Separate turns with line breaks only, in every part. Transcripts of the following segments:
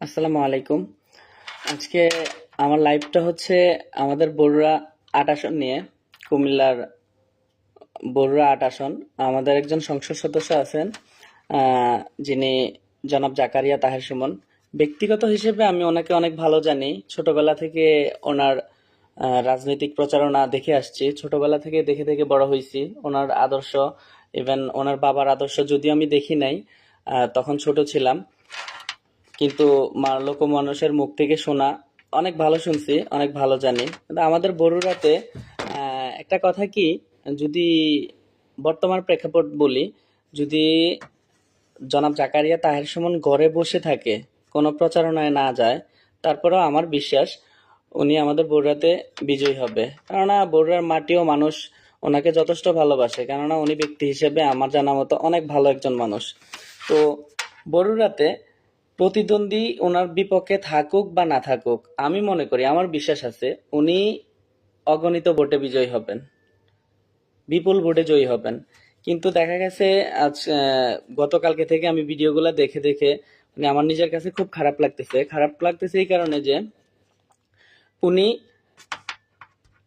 আসসালামু আলাইকুম। আজকে আমার লাইভটা হচ্ছে আমাদের বড়ুয়া ৮ আসন নিয়ে। কুমিল্লার বড়ুয়া ৮ আসন। আমাদের একজন সংসদ সদস্য আছেন, আহ, যিনি জনাব জাকারিয়া তাহের সুমন। ব্যক্তিগত হিসেবে আমি ওনাকে অনেক ভালো জানি। ছোটবেলা থেকে ওনার রাজনৈতিক প্রচারণা দেখে আসছি। ছোটবেলা থেকে দেখে দেখে বড় হয়েছি। ওনার আদর্শ, ইভেন ওনার বাবার আদর্শ যদিও আমি দেখি নাই, তখন ছোট ছিলাম, কিন্তু লোক মানুষের মুখ থেকে শোনা অনেক ভালো শুনছি, অনেক ভালো জানি। কিন্তু আমাদের বড়ুরাতে একটা কথা কি, যদি বর্তমান প্রেক্ষাপট বলি, যদি জনাব জাকারিয়া তাহের সুমন ঘরে বসে থাকে, কোনো প্রচারণায় না যায়, তারপরেও আমার বিশ্বাস উনি আমাদের বড়ুরাতে বিজয়ী হবে। কেননা বড়ুরার মাটি ও মানুষ ওনাকে যথেষ্ট ভালোবাসে, কেননা উনি ব্যক্তি হিসেবে আমার জানা মতো অনেক ভালো একজন মানুষ। তো বড়ুরাতে প্রতিদ্বন্দ্বী ওনার বিপক্ষে থাকুক বা না থাকুক, আমি মনে করি, আমার বিশ্বাস আছে উনি অগণিত ভোটে বিজয়ী হবেন, বিপুল ভোটে জয়ী হবেন। কিন্তু দেখা গেছে আজ গতকালকে থেকে আমি ভিডিওগুলো দেখে দেখে মানে আমার নিজের কাছে খুব খারাপ লাগতেছে এই কারণে যে উনি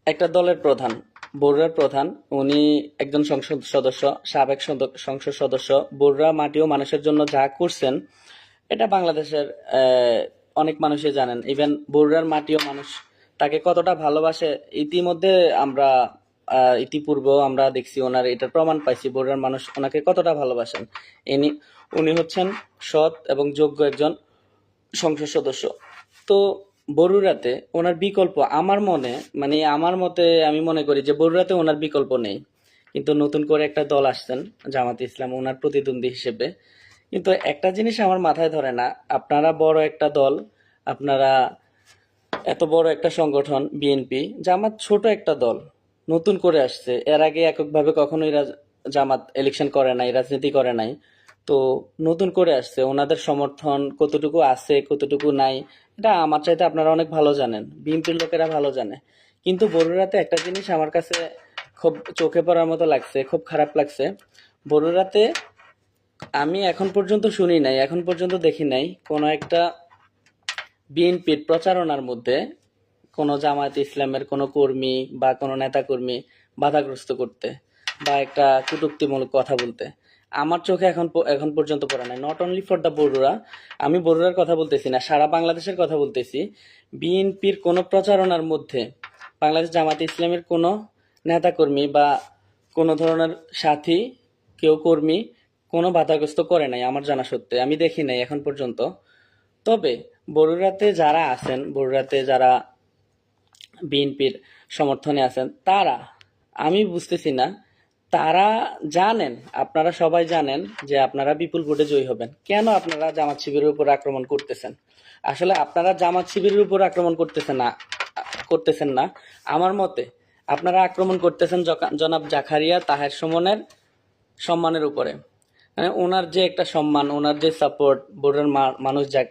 একটা দলের প্রধান, বড়ুয়ার প্রধান। উনি একজন সংসদ সদস্য, সাবেক সংসদ সদস্য। বড়ুয়া মাটি ও মানুষের জন্য যা করছেন এটা বাংলাদেশের অনেক মানুষই জানেন। ইভেন বড়ুয়ার মাটি ও মানুষ তাকে কতটা ভালোবাসে ইতিমধ্যে আমরা ইতিপূর্বেও আমরা দেখছি, ওনার এটার প্রমাণ পাইছি বড়ুয়ার মানুষ ওনাকে কতটা ভালোবাসেন। ইনি উনি হচ্ছেন সৎ এবং যোগ্য একজন সংসদ সদস্য। তো বড়ুরাতে ওনার বিকল্প আমার মনে, মানে আমার মতে আমি মনে করি যে বড়ুরাতে ওনার বিকল্প নেই। কিন্তু নতুন করে একটা দল আসছেন, জামাত ইসলাম, ওনার প্রতিদ্বন্দ্বী হিসেবে। কিন্তু একটা জিনিস আমার মাথায় ধরে না, আপনারা বড় একটা দল, আপনারা এত বড় একটা সংগঠন বিএনপি, জামাত ছোট একটা দল, নতুন করে আসছে। এর আগে এককভাবে কখনোই জামাত ইলেকশন করে নাই, রাজনীতি করে নাই। তো নতুন করে আসছে, ওনাদের সমর্থন কতটুকু আছে কতটুকু নাই এটা আমার চাইতে আপনারা অনেক ভালো জানেন, বিএনপির লোকেরা ভালো জানে। কিন্তু বড়ুরাতে একটা জিনিস আমার কাছে খুব চোখে পড়ার মতো লাগছে, খুব খারাপ লাগছে। বড়ুরাতে আমি এখন পর্যন্ত শুনি নাই, এখন পর্যন্ত দেখি নাই কোনো একটা বিএনপির প্রচারণার মধ্যে কোনো জামায়াত ইসলামের কোনো কর্মী বা কোনো নেতা কর্মী বাধাগ্রস্ত করতে বা একটা কটূক্তিমূলক কথা বলতে আমার চোখে এখন পর্যন্ত পড়ে নাই। Not only for the Barura, আমি বড়ুরার কথা বলতেছি না, সারা বাংলাদেশের কথা বলতেছি। বিএনপির কোনো প্রচারণার মধ্যে বাংলাদেশ জামায়াত ইসলামের কোনো নেতাকর্মী বা কোনো ধরনের সাথী, কেউ কর্মী কোনো বাধাগ্রস্ত করে নাই আমার জানা সত্ত্বে, আমি দেখি নাই এখন পর্যন্ত। তবে বড়ুরাতে যারা আছেন, বড়ুরাতে যারা বিএনপির সমর্থনে আছেন, তারা, আমি বুঝতেছি না, তারা জানেন, আপনারা সবাই জানেন যে আপনারা বিপুল ভোটে জয়ী হবেন। কেন আপনারা জামাত শিবিরের উপর আক্রমণ করতেছেন? আসলে আপনারা জামাত শিবিরের উপর আক্রমণ করতেছেন না আমার মতে। আপনারা আক্রমণ করতেছেন জনাব জাকারিয়া তাহের সুমনের সম্মানের উপরে। মানে ওনার যে একটা সম্মান, ওনার যে সাপোর্ট, বড়ুয়ার মানুষ যাক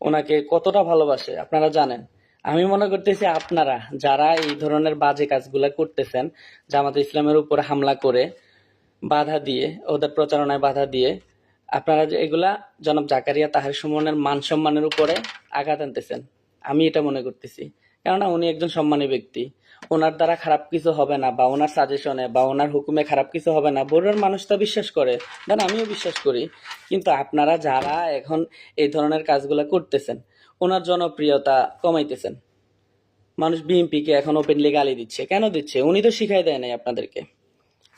ওনাকে কতটা ভালোবাসে আপনারা জানেন। আমি মনে করতেছি আপনারা যারা এই ধরনের বাজে কাজগুলা করতেছেন, জামাত ইসলামের উপর হামলা করে, বাধা দিয়ে, ওদের প্রচারণায় বাধা দিয়ে, আপনারা যে এগুলা জনাব জাকারিয়া তাহের সুমনের মান সম্মানের উপরে আঘাত আনতেছেন, আমি এটা মনে করতেছি। কেননা উনি একজন সম্মানী ব্যক্তি, ওনার দ্বারা খারাপ কিছু হবে না, বা ওনার সাজেশনে বা ওনার হুকুমে খারাপ কিছু হবে না, বড়ুয়ার মানুষ তা বিশ্বাস করে, দেন আমিও বিশ্বাস করি। কিন্তু আপনারা যারা এখন এই ধরনের কাজগুলা করতেছেন, ওনার জনপ্রিয়তা কমাইতেছেন। মানুষ বিএনপিকে এখন ওপেনলি গালি দিচ্ছে, কেন দিচ্ছে? উনি তো শিখাই দেয় নাই আপনাদেরকে,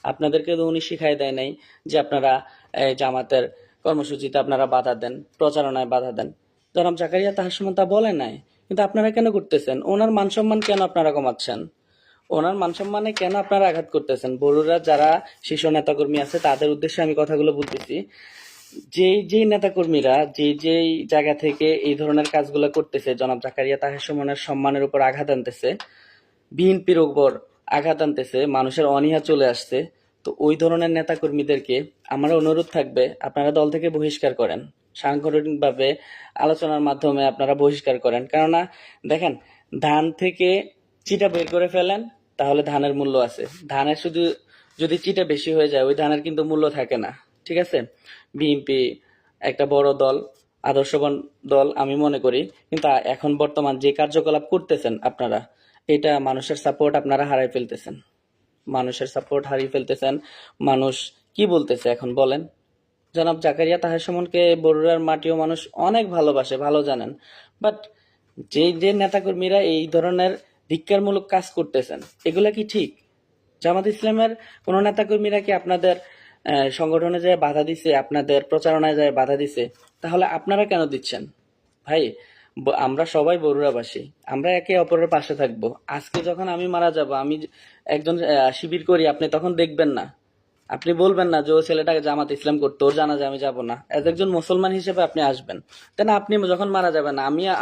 আপনাদেরকে তো উনি শিখাই দেয় নাই যে আপনারা জামাতের কর্মসূচিতে আপনারা বাধা দেন, প্রচারণায় বাধা দেন। জনাব জাকারিয়া তাহার সময় তা বলে নাই, কিন্তু আপনারা কেন করতেছেন? ওনার মান সম্মান কেন আপনারা কমাচ্ছেন? ওনার মান সম্মানে কেন আপনারা আঘাত করতেছেন? বড়ুরা যারা শীর্ষ নেতাকর্মী আছে তাদের উদ্দেশ্যে আমি কথাগুলো বলতেছি। যেই নেতাকর্মীরা যেই জায়গা থেকে এই ধরনের কাজগুলো করতেছে, জনাব জাকারিয়া তাহের সুমনের সম্মানের উপর আঘাত আনতেছে, বিএনপির উপর আঘাত আনতেছে, মানুষের অনীহা চলে আসছে, তো ওই ধরনের নেতাকর্মীদেরকে আমার অনুরোধ থাকবে আপনারা দল থেকে বহিষ্কার করেন, সাংগঠনিকভাবে আলোচনার মাধ্যমে আপনারা বহিষ্কার করেন। কেননা দেখেন, ধান থেকে চিটা বের করে ফেলেন তাহলে ধানের মূল্য আছে, ধানের শুধু যদি চিটা বেশি হয়ে যায় ওই ধানের কিন্তু মূল্য থাকে না। ঠিক আছে, বিএনপি একটা বড় দল, আদর্শবান দল আমি মনে করি, কিন্তু এখন বর্তমান যে কার্যকলাপ করতেছেন আপনারা, এটা মানুষের সাপোর্ট আপনারা হারাই ফেলতেছেন। মানুষের সাপোর্ট হারিয়ে ফেলতেছেন। মানুষ কি বলতেছে এখন বলেন? জনাব জাকারিয়া তাহের সুমনকে বরুড়ার মাটিও মানুষ অনেক ভালোবাসে, ভালো জানেন। বাট যে যে নেতাকর্মীরা এই ধরনের ধিক্কারমূলক কাজ করতেছেন, এগুলা কি ঠিক? জামাত ইসলামের কোন নেতাকর্মীরা কি আপনাদের সংগঠনে যায় বাধা দিছে, আপনাদের প্রচারণায় যায় বাধা দিছে? তাহলে আপনারা কেন দিচ্ছেন ভাই? আমরা সবাই বরুড়াবাসী, আমরা একে অপরের পাশে থাকবো। আজকে যখন আমি মারা যাব, আমি একজন শিবির করি, আপনি তখন দেখবেন না, আপনি বলবেন না যে ও ছেলেটাকে জামাত ইসলাম করতো, ওর জানাজা আমি যাব না। এজ একজন মুসলমান হিসেবে আপনি আসবেন। তাই না? আপনি যখন মারা যাবেন,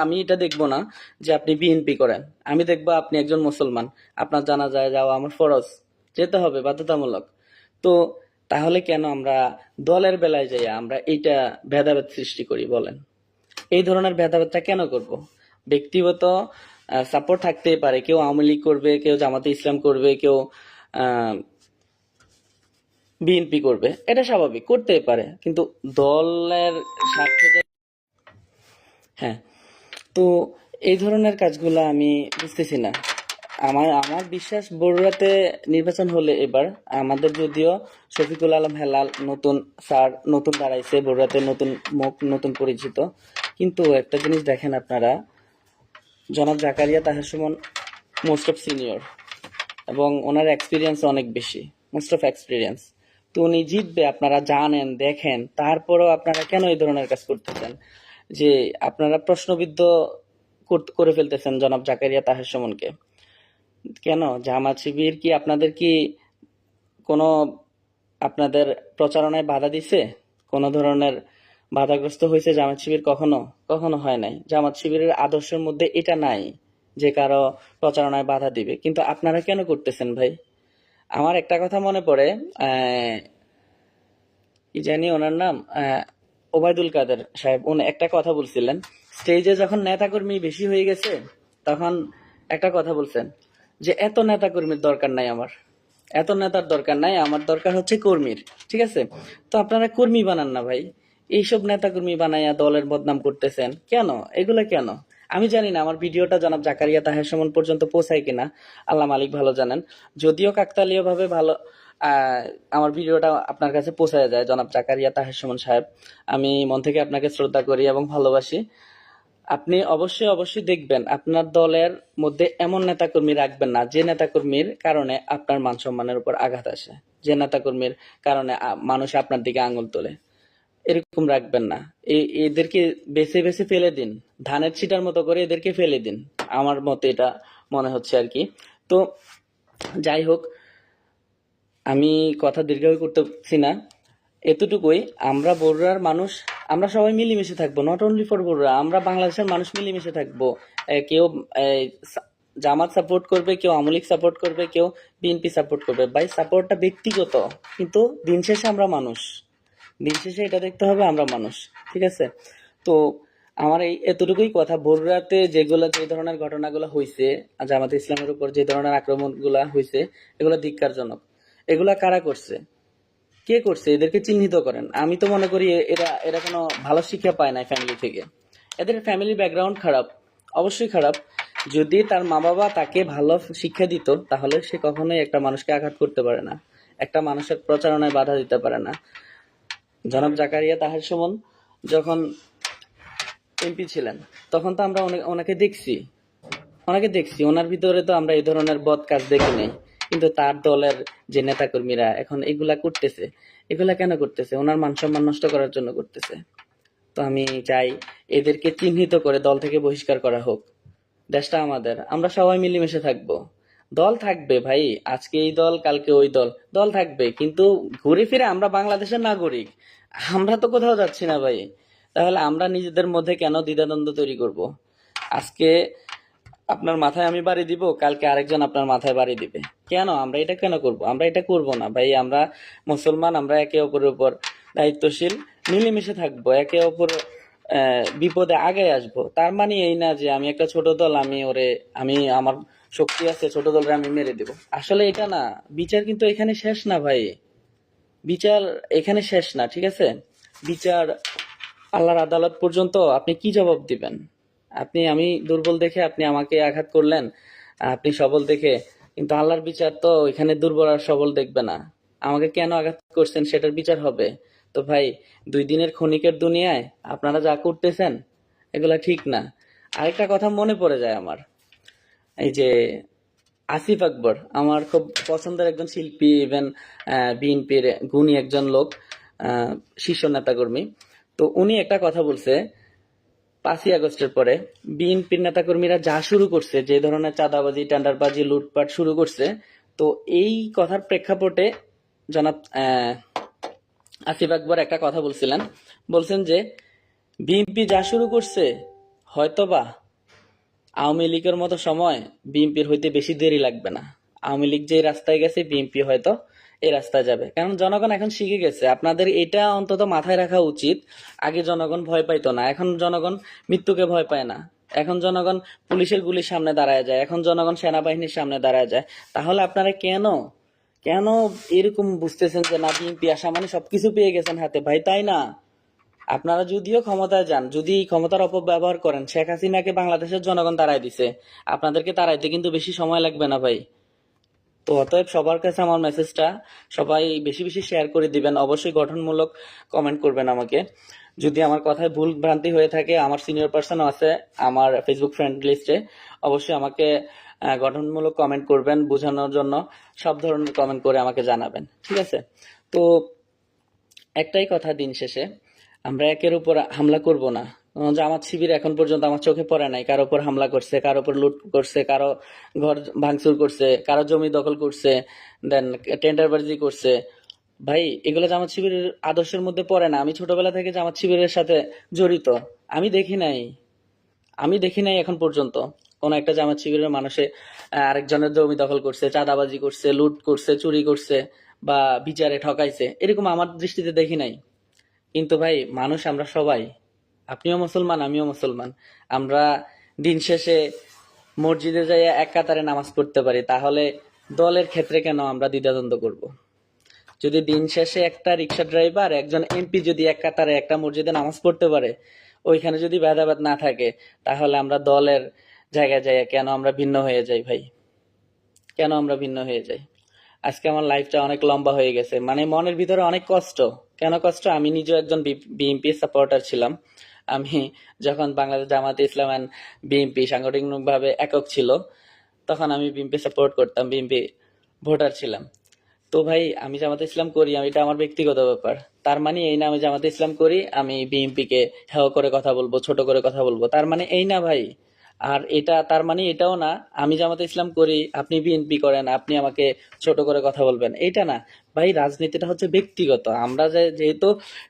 আমি এটা দেখবো না যে আপনি বিএনপি করেন। আমি দেখবো আপনি একজন মুসলমান, আপনার জানাজায় যাওয়া আমার ফরজ, যেতে হবে বাধ্যতামূলক। তো তাহলে কেন আমরা দলের বেলায় যাই আমরা এইটা ভেদাভেদ সৃষ্টি করি বলেন? এই ধরনের ভেদাভেদটা কেন করব? ব্যক্তিগত সাপোর্ট থাকতেই পারে, কেউ আওয়ামী লীগ করবে, কেউ জামাতে ইসলাম করবে, কেউ বিএনপি করবে, এটা স্বাভাবিক, করতেই পারে, কিন্তু দলের স্বার্থে হ্যাঁ। তো এই ধরনের কাজগুলো আমি বুঝতেছি না। আমার আমার বিশ্বাস বগুড়াতে নির্বাচন হলে এবার আমাদের, যদিও শফিকুল আলম হেলাল নতুন স্যার, নতুন দাঁড়াইছে বগুড়াতে, নতুন মুখ, নতুন পরিচিত, কিন্তু একটা জিনিস দেখেন আপনারা, জনাব Zakaria Taher Suman most of senior এবং ওনার এক্সপিরিয়েন্স অনেক বেশি, মোস্ট অফ এক্সপিরিয়েন্স। তো উনি জিতবে আপনারা জানেন, দেখেন, তারপরেও আপনারা কেন এই ধরনের কাজ করতেছেন? যে আপনারা প্রশ্নবিদ্ধ করে ফেলতেছেন জনাব জাকারিয়া তাহের সুমনকে। কেন? জামাত শিবির কি আপনাদের কি কোনো, আপনাদের প্রচারণায় বাধা দিছে? কোন ধরনের বাধাগ্রস্ত হয়েছে জামাত শিবির? কখনো কখনো হয় নাই। জামাত শিবিরের আদর্শের মধ্যে এটা নাই যে কারো প্রচারণায় বাধা দিবে, কিন্তু আপনারা কেন করতেছেন ভাই? আমার একটা কথা মনে পড়ে, কি জানি ওনার নাম, ওবায়দুল কাদের সাহেব, উনি একটা কথা বলছিলেন স্টেজে, যখন নেতাকর্মী বেশি হয়ে গেছে তখন একটা কথা বলছেন যে এত নেতাকর্মীর দরকার নাই, আমার এত নেতার দরকার নাই, আমার দরকার হচ্ছে কর্মীর। ঠিক আছে? তো আপনারা কর্মী বানান না ভাই, এইসব নেতাকর্মী বানাইয়া দলের বদনাম করতেছেন কেন? এগুলা কেন? আমি জানি না আমার ভিডিওটা জনাব জাকারিয়া তাহের সুমন পর্যন্ত পৌঁছায় কিনা, আল্লাহ মালিক ভালো জানেন। যদিও কাকতালীয় ভাবে ভালো আমার ভিডিওটা আপনার কাছে পৌঁছায় যায় জনাব জাকারিয়া তাহের সুমন সাহেব, আমি মন থেকে আপনাকে শ্রদ্ধা করি এবং ভালোবাসি। আপনি অবশ্যই অবশ্যই দেখবেন আপনার দলের মধ্যে এমন নেতাকর্মী রাখবেন না যে নেতাকর্মীর কারণে আপনার মান সম্মানের উপর আঘাত আসে, যে নেতাকর্মীর কারণে মানুষ আপনার দিকে আঙুল তোলে, এরকম রাখবেন না। এদেরকে বেছে বেছে ফেলে দিন, ধানের ছিটার মতো করে এদেরকে ফেলে দিন, আমার মতে এটা মনে হচ্ছে আর কি। তো যাই হোক, আমি কথা দীর্ঘায়ু করতেছি না, এতটুকুই। আমরা বড়ুয়ার মানুষ, আমরা সবাই মিলেমিশে থাকবো, নট অনলি ফর বড়ুয়া, আমরা বাংলাদেশের মানুষ মিলেমিশে থাকবো। কেউ জামাত সাপোর্ট করবে, কেউ আওয়ামী লীগ সাপোর্ট করবে, কেউ বিএনপি সাপোর্ট করবে। ভাই সাপোর্টটা ব্যক্তিগত, কিন্তু দিন শেষে আমরা মানুষ, দিন শেষে এটা দেখতে হবে আমরা মানুষ। ঠিক আছে? তো আমার এই এতটুকুই কথা। বগুড়াতে যে ধরনের ঘটনাগুলো হয়েছে, জামাত ইসলামের উপর যে ধরনের আক্রমণগুলা হয়েছে, এগুলো ধিক্কারজনক। এগুলা কারা করছে, কে করছে, এদেরকে চিহ্নিত করেন। আমি তো মনে করি এরা এরা কোনো ভালো শিক্ষা পায় না ফ্যামিলি থেকে, এদের ফ্যামিলি ব্যাকগ্রাউন্ড খারাপ, অবশ্যই খারাপ। যদি তার মা বাবা তাকে ভালো শিক্ষা দিত, তাহলে সে কখনোই একটা মানুষকে আঘাত করতে পারে না, একটা মানুষের প্রচারণায় বাধা দিতে পারে না। জনাব জাকারিয়া তাহের সুমন যখন এমপি ছিলেন, তখন তো আমরা ওনাকে দেখছি, ওনার ভিতরে তো আমরা এই ধরনের বদ কাজ দেখি নাই। কিন্তু তার দলের যে নেতাকর্মীরা এখন এগুলা করতেছে, এগুলা কেন করতেছে? ওনার মান সম্মান নষ্ট করার জন্য করতেছে। তো আমি চাই এদেরকে চিহ্নিত করে দল থেকে বহিষ্কার করা হোক। দেশটা আমাদের, আমরা সবাই মিলেমিশে থাকবো। দল থাকবে ভাই, আজকে এই দল, কালকে ওই দল, দল থাকবে, কিন্তু ঘুরে ফিরে আমরা বাংলাদেশের নাগরিক, আমরা তো কোথাও যাচ্ছি না ভাই। তাহলে আমরা নিজেদের মধ্যে কেন দ্বিধাদ্বন্দ্ব তৈরি করব? আজকে আপনার মাথায় আমি বাড়ি দিব, কালকে আরেকজন আপনার মাথায় বাড়ি দিবে। কেন? আমরা এটা কেন করব? আমরা এটা করব না ভাই। আমরা মুসলমান, আমরা একে অপরের উপর দায়িত্বশীল, মিলেমিশে থাকবো, একে অপর বিপদে আগে আসবো। তার মানে এই না যে আমি একটা ছোট দল, আমি আমার শক্তি আছে, ছোট দলরে আমি মেরে দেব। আসলে এটা না। বিচার কিন্তু এখানে শেষ না ভাই, বিচার এখানে শেষ না। ঠিক আছে? বিচার আল্লাহর আদালত পর্যন্ত আপনি কি জবাব দিবেন? আমি দুর্বল দেখে আপনি আমাকে আঘাত করলেন, আপনি সবল দেখে, কিন্তু আল্লাহর বিচার তো এখানে দুর্বল আর সবল দেখবে না। আমাকে কেন আঘাত করছেন সেটার বিচার হবে। তো ভাই, 2 দিনের ক্ষণিকের দুনিয়ায় আপনারা যা করতেছেন এগুলা ঠিক না। আরেকটা কথা মনে পড়ে যায় আমার, এই যে আসিফ আকবর আমার খুব পছন্দের একজন শিল্পী, ইভেন বিএনপির গুণী একজন লোক, শীর্ষ নেতাকর্মী। তো উনি একটা কথা বলছে, 5ই আগস্টের পরে বিএনপির নেতাকর্মীরা যা শুরু করছে, যে ধরনের চাঁদাবাজি, টেন্ডারবাজি, লুটপাট শুরু করছে, তো এই কথার প্রেক্ষাপটে জনাব আসিফ আকবর একটা কথা বলছেন যে বিএনপি যা শুরু করছে হয়তোবা আওয়ামী লীগের মতো সময় বিএনপির হইতে বেশি দেরি লাগবে না। আওয়ামী লীগ যে রাস্তায় গেছে বিএনপি হয়তো এই রাস্তায় যাবে, কারণ জনগণ এখন শিখে গেছে। আপনাদের এটা অন্তত মাথায় রাখা উচিত। আগে জনগণ ভয় পাইতো না, এখন জনগণ মৃত্যুকে ভয় পায় না। এখন জনগণ পুলিশের গুলির সামনে দাঁড়ায় যায়, এখন জনগণ সেনাবাহিনীর সামনে দাঁড়ায় যায়। তাহলে আপনারা কেন কেন এরকম বুঝতেছেন যে না, বিএনপি আসা মানে সবকিছু পেয়ে গেছেন হাতে? ভাই তাই না। আপনারা যদিও ক্ষমতায় যান, যদি এই ক্ষমতার অপব্যবহার করেন, শেখ হাসিনাকে বাংলাদেশের জনগণ তাড়াই দিছে, আপনাদেরকে তাড়াইতে কিন্তু বেশি সময় লাগবে না ভাই। তো অতএব সবার কাছে আমার মেসেজটা, সবাই বেশি বেশি শেয়ার করে দিবেন, অবশ্যই গঠনমূলক কমেন্ট করবেন আমাকে। যদি আমার কথায় ভুল ভ্রান্তি হয়ে থাকে, আমার সিনিয়র পার্সনও আছে আমার ফেসবুক ফ্রেন্ড লিস্টে, অবশ্যই আমাকে গঠনমূলক কমেন্ট করবেন, বোঝানোর জন্য সব ধরনের কমেন্ট করে আমাকে জানাবেন, ঠিক আছে? তো একটাই কথা, দিন শেষে আমরা একের উপর হামলা করব না। জামাত শিবির এখন পর্যন্ত আমার চোখে পড়ে নাই কারো উপর হামলা করছে, কারো উপর লুট করছে, কারো ঘর ভাঙচুর করছে, কারো জমি দখল করছে, দেন টেন্ডারবাজি করছে। ভাই, এগুলো জামাত শিবিরের আদর্শের মধ্যে পড়ে না। আমি ছোটবেলা থেকে জামাত শিবিরের সাথে জড়িত, আমি দেখি নাই এখন পর্যন্ত কোন একটা জামাত শিবিরের মানুষে আরেকজনের জমি দখল করছে, চাঁদাবাজি করছে, লুট করছে, চুরি করছে, বা বিচারে ঠকাইছে, এরকম আমার দৃষ্টিতে দেখি নাই। কিন্তু ভাই, মানুষ আমরা সবাই, আপনিও মুসলমান, আমিও মুসলমান। আমরা দিন শেষে মসজিদে যাই এক কাতারে নামাজ পড়তে পারি, তাহলে দলের ক্ষেত্রে কেন আমরা দ্বিধাদ্বন্দ্ব করব? যদি দিন শেষে একটা রিক্সা ড্রাইভার, একজন এমপি যদি এক কাতারে একটা মসজিদে নামাজ পড়তে পারে, ওইখানে যদি ভেদাভেদ না থাকে, তাহলে আমরা দলের জায়গায় যাই কেন আমরা ভিন্ন হয়ে যাই ভাই? কেন আমরা ভিন্ন হয়ে যাই? আজকে আমার লাইফটা অনেক লম্বা হয়ে গেছে, মানে মনের ভিতরে অনেক কষ্ট। কেন কষ্ট? আমি নিজেও একজন বিএনপি সাপোর্টার ছিলাম। আমি যখন বাংলাদেশ জামাতে ইসলাম এন্ড বিএনপি সাংগঠনিকভাবে একক ছিল, তখন আমি বিএনপি সাপোর্ট করতাম, বিএনপি ভোটার ছিলাম। তো ভাই, আমি জামাতে ইসলাম করি, এটা আমার ব্যক্তিগত ব্যাপার। তার মানে এই না আমি জামাতে ইসলাম করি, আমি বিএনপি কে হেয় করে কথা বলবো, ছোট করে কথা বলবো, তার মানে এই না ভাই। আর এটা তার মানে এটাও না আমি জামাতে ইসলাম করি, আপনি বিএনপি করেন, আপনি আমাকে ছোট করে কথা বলবেন, এইটা না ভাই। রাজনীতিটা হচ্ছে ব্যক্তিগত। আমরা যেহেতু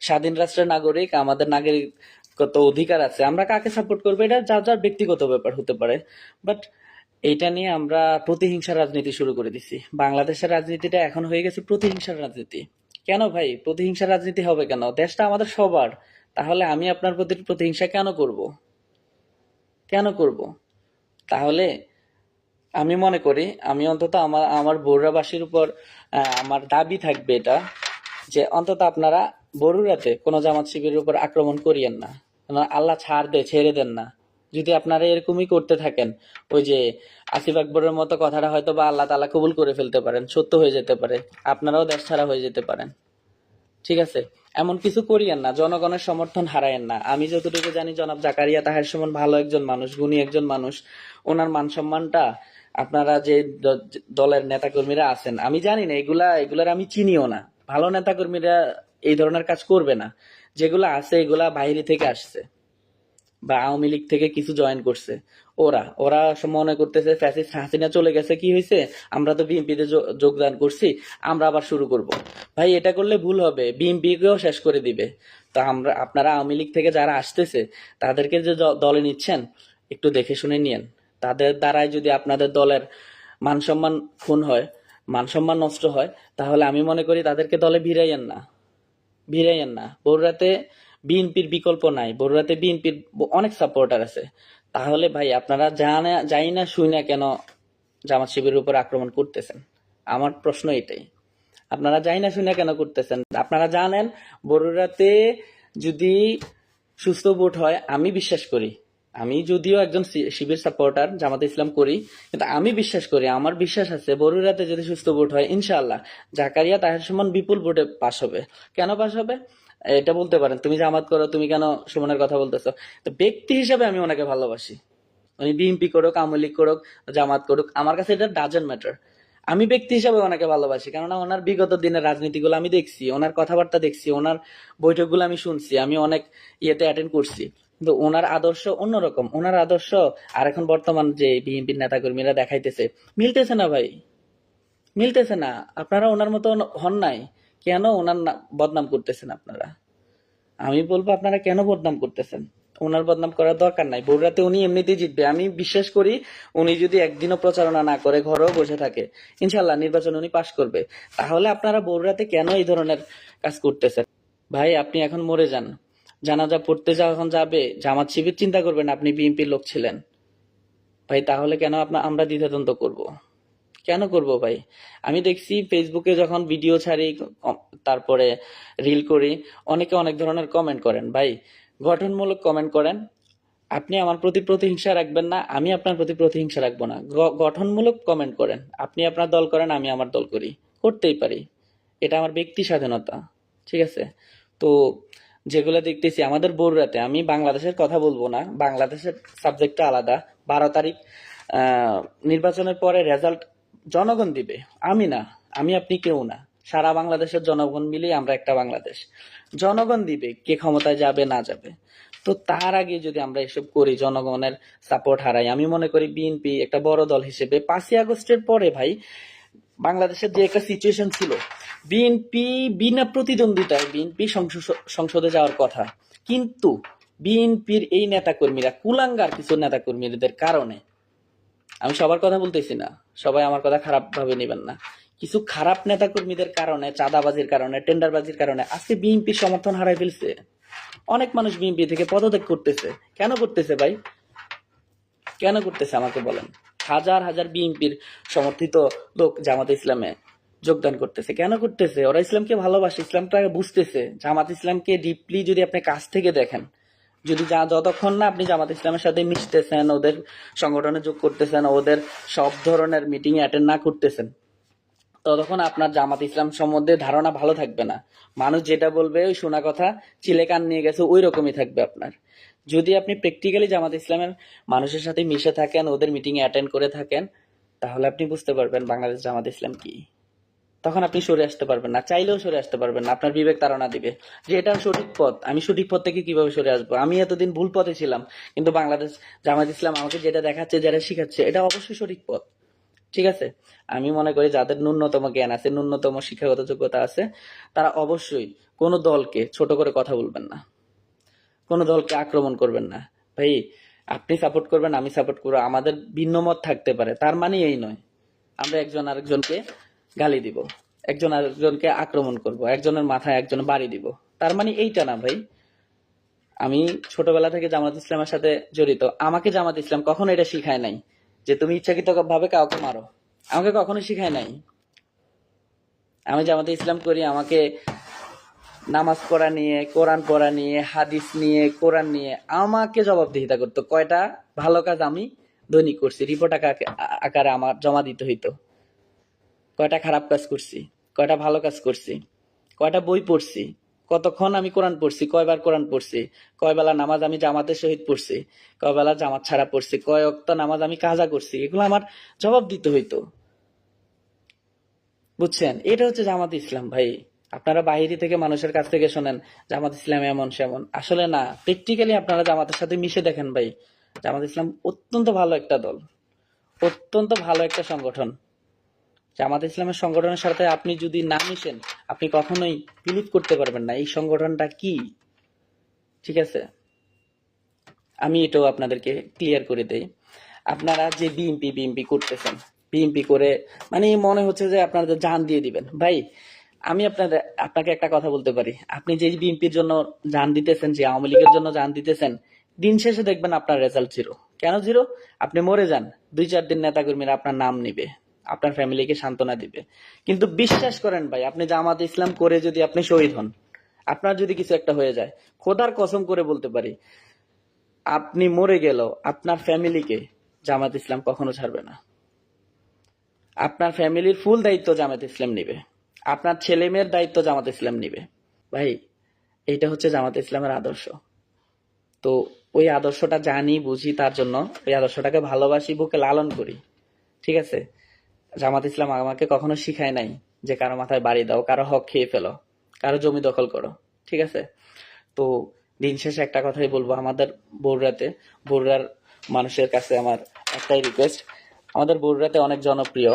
স্বাধীন রাষ্ট্রের নাগরিক, আমাদের নাগরিকত্ব অধিকার আছে, আমরা কাকে সাপোর্ট করবো এটা যার যার ব্যক্তিগত ব্যাপার হতে পারে। বাট এইটা নিয়ে আমরা প্রতিহিংসার রাজনীতি শুরু করে দিছি। বাংলাদেশের রাজনীতিটা এখন হয়ে গেছে প্রতিহিংসার রাজনীতি। কেন ভাই প্রতিহিংসার রাজনীতি হবে কেন? দেশটা আমাদের সবার। তাহলে আমি আপনার প্রতি প্রতিহিংসা কেন করব? কেন করব? তাহলে আমি মনে করি, আমি অন্তত আমার আমার বরুড়াবাসীর উপর আমার দাবি থাকবে এটা, যে অন্তত আপনারা বরুড়াতে কোনো জামাত শিবিরের উপর আক্রমণ করিয়েন না। আল্লাহ ছাড় দে, ছেড়ে দেন না। যদি আপনারা এরকমই করতে থাকেন, ওই যে আসিফ আকবরের মতো কথাটা হয়তো বা আল্লাহ তাআলা কবুল করে ফেলতে পারেন, সত্য হয়ে যেতে পারে, আপনারাও দেশ ছাড়া হয়ে যেতে পারেন। ঠিক আছে? এমন কিছু করিয়েন না, জনগণের সমর্থন হারায়েন না। আমি যতটুকু জানি, জনাব জাকারিয়া তাহের সমান ভালো একজন মানুষ, গুণী একজন মানুষ। ওনার মান সম্মানটা আপনারা যে দলের নেতাকর্মীরা আছেন, আমি জানি না, এগুলার আমি চিনিও না। ভালো নেতাকর্মীরা এই ধরনের কাজ করবে না। যেগুলা আছে এগুলা বাইরে থেকে আসছে, বা আওয়ামী লীগ থেকে কিছু জয়েন করছে। ওরা ওরা মনে করতেছে ফ্যাসিস্ট হাসিনা চলে গেছে, কি হয়েছে, আমরা তো বিএনপিতে যোগদান করছি, আমরা আবার শুরু করব। ভাই, এটা করলে ভুল হবে, বিএনপিকেও শেষ করে দিবে। তো আপনারা আওয়ামী লীগ থেকে যারা আসতেছে, তাদেরকে যে দলে নিচ্ছেন, একটু দেখে শুনে নিয়েন। তাদের দ্বারাই যদি আপনাদের দলের মান সম্মান খুন হয়, মান সম্মান নষ্ট হয়, তাহলে আমি মনে করি তাদেরকে দলে ভিড়াইয়েন না। বগুড়াতে বিএনপির বিকল্প নাই, বগুড়াতে বিএনপির অনেক সাপোর্টার আছে। তাহলে ভাই, আপনারা যাই না শুই না কেন জামাত শিবিরের উপর আক্রমণ করতেছেন? আমার প্রশ্ন এটাই। আপনারা যাই না শুই না কেন করতেছেন? আপনারা জানেন বগুড়াতে যদি সুস্থ ভোট হয় আমি বিশ্বাস করি। আমি যদিও একজন শিবির সাপোর্টার, জামাতে ইসলাম করি, কিন্তু আমি বিশ্বাস করি, আমার বিশ্বাস আছে বরুড়াতে যদি সুস্থ ভোট হয় ইনশাআল্লাহ জাকারিয়া তাহের সুমন বিপুল ভোটে পাশ হবে। কেন পাশ হবে এটা বলতে পারেন, তুমি জামাত করো, তুমি কেন সুমনের কথা বলতেছো? তো ব্যক্তি হিসাবে আমি ওনাকে ভালোবাসি। উনি বিএনপি করুক, আওয়ামী লীগ করুক, জামাত করুক, আমার কাছে এটা ডাজন্ট ম্যাটার। আমি ব্যক্তি হিসাবে ওনাকে ভালোবাসি, কেননা ওনার বিগত দিনের রাজনীতিগুলো আমি দেখছি, ওনার কথাবার্তা দেখছি, ওনার বৈঠকগুলো আমি শুনছি, আমি অনেক ইয়েতে অ্যাটেন্ড করছি। কিন্তু ওনার আদর্শ অন্যরকম, ওনার আদর্শ আর এখন বর্তমান যে বিএনপির নেতাকর্মীরা দেখাইতেছে মিলতেছে না ভাই, মিলতেছে না। আপনারা ওনার মতো হন নাই, কেন ওনার বদনাম করতেছেন আপনারা? আমি বলবো আপনারা কেন বদনাম করতেছেন? ওনার বদনাম করার দরকার নাই। বগুড়াতে উনি এমনিতেই জিতবে, আমি বিশ্বাস করি। উনি যদি একদিনও প্রচারণা না করে ঘরেও বসে থাকে, ইনশাল্লাহ নির্বাচন উনি পাশ করবে। তাহলে আপনারা বগুড়াতে কেন এই ধরনের কাজ করতেছেন? ভাই আপনি এখন মরে যান, জানাজা পড়তে যখন যাবে জামাত শিবির চিন্তা করবেন আপনি বিএনপির লোক ছিলেন। ভাই তাহলে কেন আমরা দ্বিধাদ্বন্দ্ব করব? কেন করব ভাই? আমি দেখছি ফেসবুকে যখন ভিডিও ছাড়ি, তারপরে রিল করি, অনেকে অনেক ধরনের কমেন্ট করেন। ভাই গঠনমূলক কমেন্ট করেন। আপনি আমার প্রতি প্রতিহিংসা রাখবেন না, আমি আপনার প্রতি প্রতিহিংসা রাখবো না। গঠনমূলক কমেন্ট করেন। আপনি আপনার দল করেন, আমি আমার দল করি, করতেই পারি, এটা আমার ব্যক্তি স্বাধীনতা। ঠিক আছে? তো যেগুলো দেখতেছি আমাদের বগুড়াতে, আমি বাংলাদেশের কথা বলবো না, বাংলাদেশের সাবজেক্টটা আলাদা। 12 তারিখ নির্বাচনের পরে রেজাল্ট জনগণ দিবে, আমি না, আমি আপনি কেউ না, সারা বাংলাদেশের জনগণ মিলে আমরা একটা বাংলাদেশ। জনগণ দিবে কে ক্ষমতায় যাবে না যাবে। তো তার আগে যদি আমরা এসব করি, জনগণের সাপোর্ট হারাই, আমি মনে করি বিএনপি একটা বড় দল হিসেবে 5ই আগস্টের পরে ভাই বাংলাদেশের যে একটা সিচুয়েশন ছিল, বিএনপি বিনা প্রতিদ্বন্দ্বিতায় বিএনপি সংসদে যাওয়ার কথা, কিন্তু বিএনপির এই নেতাকর্মীরা, কুলাঙ্গার কিছু নেতাকর্মীদের কারণে, আমি সবার কথা বলতেছি না, সবাই আমার কথা খারাপ ভাবে নেবেন না, কিছু খারাপ নেতাকর্মীদের কারণে, চাঁদাবাজির কারণে, টেন্ডারবাজির কারণে আজকে বিএনপির সমর্থন হারাই ফেলছে। অনেক মানুষ বিএনপি থেকে পদত্যাগ করতেছে। কেন করতেছে ভাই? কেন করতেছে আমাকে বলেন? হাজার হাজার বিএনপির সমর্থিত লোক জামাতে ইসলামে যোগদান করতেছে। কেন করতেছে? ওরা ইসলামকে ভালোবাসে, ইসলামটাকে বুঝতেছে। জামাত ইসলামকে ডিপলি যদি আপনি কাছ থেকে দেখেন, যদি যতক্ষণ না আপনি জামাত ইসলামের সাথে মিশতেছেন, ওদের সংগঠনে যোগ করতেছেন, ওদের সব ধরনের মিটিং অ্যাটেন্ড না করতেছেন, ততক্ষণ আপনার জামাত ইসলাম সম্বন্ধে ধারণা ভালো থাকবে না। মানুষ যেটা বলবে ওই শোনা কথা চিলে কান নিয়ে গেছে ওই রকমই থাকবে আপনার। যদি আপনি প্র্যাকটিক্যালি জামাত ইসলামের মানুষের সাথে মিশে থাকেন, ওদের মিটিং এ অ্যাটেন্ড করে থাকেন, তাহলে আপনি বুঝতে পারবেন বাংলাদেশ জামাত ইসলাম কি। তখন আপনি সরে আসতে পারবেন না, চাইলেও সরে আসতে পারবেন না। আপনার বিবেক তাড়না দিবে যে এটা সঠিক পথ, আমি সঠিক পথ থেকে কিভাবে সরে আসবো? আমি এতদিন ভুল পথে ছিলাম, কিন্তু বাংলাদেশ জামাত ইসলাম আমাকে যেটা দেখাচ্ছে, যেটা শিখাচ্ছে, এটা অবশ্যই সঠিক পথ। ঠিক আছে? আমি মনে করি যাদের ন্যূনতম জ্ঞান আছে, ন্যূনতম শিক্ষাগত যোগ্যতা আছে, তারা অবশ্যই কোনো দলকে ছোট করে কথা বলবেন না, কোনো দলকে আক্রমণ করবেন না। ভাই আপনি সাপোর্ট করবেন, আমি সাপোর্ট করবো, আমাদের ভিন্ন মত থাকতে পারে, তার মানে এই নয় আমরা একজন আরেকজনকে গালি দিব, একজন আরেকজনকে আক্রমণ করব, একজনের মাথায় একজন বাড়ি দিব, তার মানে এইটা না ভাই। আমি ছোটবেলা থেকে জামাত ইসলামের সাথে জড়িত, আমাকে জামাত ইসলাম কখনো এটা শিখায় নাই যে তুমি ইচ্ছাকৃত ভাবে কাউকে মারো, আমাকে কখনো শিখায় নাই। আমি জামাতে ইসলাম করি, আমাকে নামাজ পড়া নিয়ে, কোরআন পড়া নিয়ে, হাদিস নিয়ে, কোরআন নিয়ে আমাকে জবাবদিহিতা করতো। কয়টা ভালো কাজ আমি দৈনিক করছি, রিপোর্ট আকারে আমার জমা দিতে হইতো। কয়টা খারাপ কাজ করছি, কয়টা ভালো কাজ করছি, কয়টা বই পড়ছি, কতক্ষণ আমি কোরআন পড়ছি, কয়বার কোরআন পড়ছি, কয় বেলা নামাজ আমি জামাতের সহিত পড়ছি, কয় বেলা জামাত ছাড়া পড়ছি, কয় ওয়াক্ত নামাজ আমি কাজা করছি, এগুলো আমার জবাব দিতে হইতো। বুঝছেন? এটা হচ্ছে জামাত ইসলাম ভাই। আপনারা বাহিরি থেকে মানুষের কাছ থেকে শোনেন জামাত ইসলাম এমন সেমন, আসলে না, প্র্যাকটিক্যালি আপনারা জামাতের সাথে মিশে দেখেন ভাই, জামাত ইসলাম অত্যন্ত ভালো একটা দল, অত্যন্ত ভালো একটা সংগঠন। জামাত ইসলামের সংগঠনের সাথে আপনি যদি না মিশেন, আপনি কখনোই বিলিভ করতে পারবেন না এই সংগঠনটা কি। ঠিক আছে? আমি এটাও আপনাদেরকে ক্লিয়ার করে দেই। আপনারা যে বিএমপি বিএমপি করতেছেন, বিএমপি করে মানে মনে হচ্ছে যে আপনাদের জান দিয়ে দিবেন। ভাই আমি আপনাকে একটা কথা বলতে পারি, আপনি যে বিএনপির জন্য জান দিতেছেন, যে আওয়ামী লীগের জন্য জান দিতেছেন, দিন শেষে দেখবেন আপনার রেজাল্ট জিরো। কেন জিরো? আপনি মরে যান, 2-4 দিন নেতাকর্মীরা আপনার নাম নিবে, আপনার ফ্যামিলিকে সান্ত্বনা দিবে, কিন্তু বিশ্বাস করেন ভাই, আপনি জামাত ইসলাম করে যদি আপনি শহীদ হন, আপনার যদি কিছু একটা হয়ে যায়, খোদার কসম করে বলতে পারি, আপনি মরে গেলেও আপনার ফ্যামিলিকে জামাত ইসলাম কখনো ছাড়বে না। আপনার ফ্যামিলির ফুল দায়িত্ব জামাত ইসলাম নিবে, আপনার ছেলে মেয়ের দায়িত্ব জামাত ইসলাম নিবে। ভাই, এইটা হচ্ছে জামাত ইসলামের আদর্শ। তো ওই আদর্শটা জানি, বুঝি, তার জন্য ওই আদর্শটাকে ভালোবাসি, বুকে লালন করি। ঠিক আছে? জামাত ইসলাম আমাকে কখনো শিখায় নাই যে কারো মাথায় বাড়ি দাও, কারো হক খেয়ে ফেলো, কারো জমি দখল করো। ঠিক আছে? তো দিন শেষে একটা কথাই বলবো, আমাদের বগুড়ার মানুষের কাছে আমার একটাই রিকোয়েস্ট, আমাদের বগুড়াতে অনেক জনপ্রিয়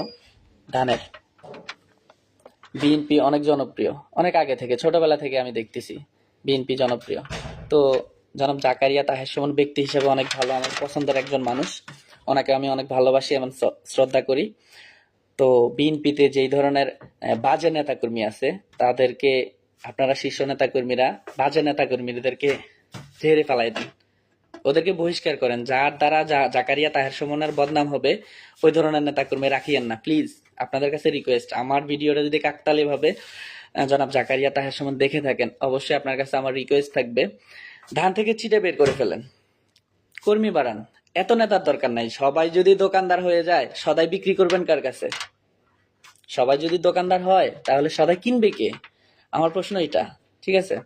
ধানের বিএনপি, অনেক জনপ্রিয়, অনেক আগে থেকে, ছোটবেলা থেকে আমি দেখতেছি বিএনপি জনপ্রিয়। তো জনাব জাকারিয়া তাহের সুমন ব্যক্তি হিসেবে অনেক ভালো, আমার পছন্দের একজন মানুষ, ওনাকে আমি অনেক ভালোবাসি এবং শ্রদ্ধা করি। তো বিএনপিতে যেই ধরনের বাজে নেতাকর্মী আছে, তাদেরকে আপনারা শীর্ষ নেতাকর্মীরা বাজে নেতাকর্মীদেরকে ঝেড়ে ফেলাই দেন, ওদেরকে বহিষ্কার করেন। যার দ্বারা জাকারিয়া তাহের সুমনের বদনাম হবে, ওই ধরনের নেতাকর্মী রাখিয়েন না প্লিজ। আপনাদের কাছে রিকোয়েস্ট, আমার ভিডিওটা যদি কাকতালি ভাবে জনাব জাকারিয়া তাহের সুমন দেখে থাকেন, অবশ্যই আপনার কাছে আমার রিকোয়েস্ট থাকবে, ধান থেকে চিটে বের করে ফেলেন, কর্মী বাড়ান। এত নেতার দরকার নাই। সবাই যদি দোকানদার হয়ে যায়, সদাই বিক্রি করবেন কার কাছে? সবাই যদি দোকানদার হয়, তাহলে সদাই কিনবে কে? আমার প্রশ্ন এটা। ঠিক আছে?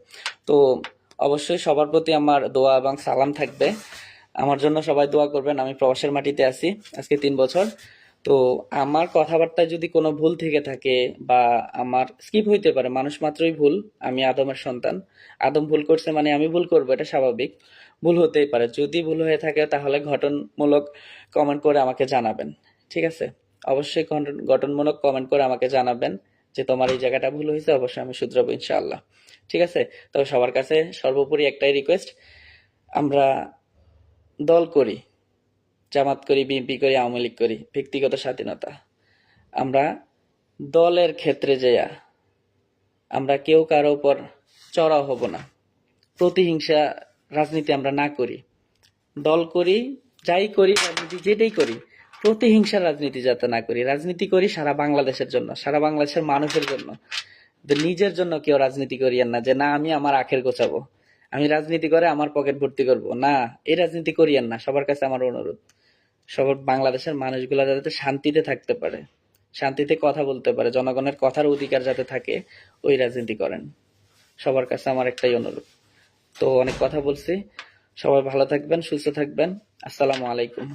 তো অবশ্যই সবার প্রতি আমার দোয়া এবং সালাম থাকবে। আমার জন্য সবাই দোয়া করবেন। আমি প্রবাসের মাটিতে আছি আজকে 3 বছর। তো আমার কথাবার্তায় যদি কোনো ভুল থেকে থাকে বা আমার স্কিপ হইতে পারে, মানুষ মাত্রই ভুল, আমি আদমের সন্তান, আদম ভুল করছে মানে আমি ভুল করবো, এটা স্বাভাবিক, ভুল হতেই পারে। যদি ভুল হয়ে থাকে তাহলে গঠনমূলক কমেন্ট করে আমাকে জানাবেন। ঠিক আছে? অবশ্যই গঠনমূলক কমেন্ট করে আমাকে জানাবেন যে তোমার এই জায়গাটা ভুল হয়েছে, অবশ্যই আমি শুধরাবো ইনশাআল্লাহ। ঠিক আছে? তবে সবার কাছে সর্বোপরি একটাই রিকোয়েস্ট, আমরা দল করি, জামাত করি, বিএনপি করি, আওয়ামী লীগ করি, ব্যক্তিগত স্বাধীনতা। আমরা দলের ক্ষেত্রে যেয়া আমরা কেউ কারো উপর চড়াও হব না, প্রতিহিংসা রাজনীতি আমরা না করি, দল করি, যাই করি, রাজনীতি যেটাই করি, প্রতিহিংসার রাজনীতি যাতে না করি। রাজনীতি করি সারা বাংলাদেশের জন্য, সারা বাংলাদেশের মানুষের জন্য। নিজের জন্য কেউ রাজনীতি করিয়েন না যে না আমি আমার আখের গোছাবো, আমি রাজনীতি করে আমার পকেট ভর্তি করব না, এই রাজনীতি করিয়েন না। সবার কাছে আমার অনুরোধ, সবার বাংলাদেশের মানুষগুলা যাতে শান্তিতে থাকতে পারে, শান্তিতে কথা বলতে পারে, জনগণের কথার অধিকার যাতে থাকে, ওই রাজনীতি করেন। সবার কাছে আমার একটাই অনুরোধ। তো অনেক কথা বলছি, সবাই ভালো থাকবেন, সুস্থ থাকবেন। আসসালামু আলাইকুম।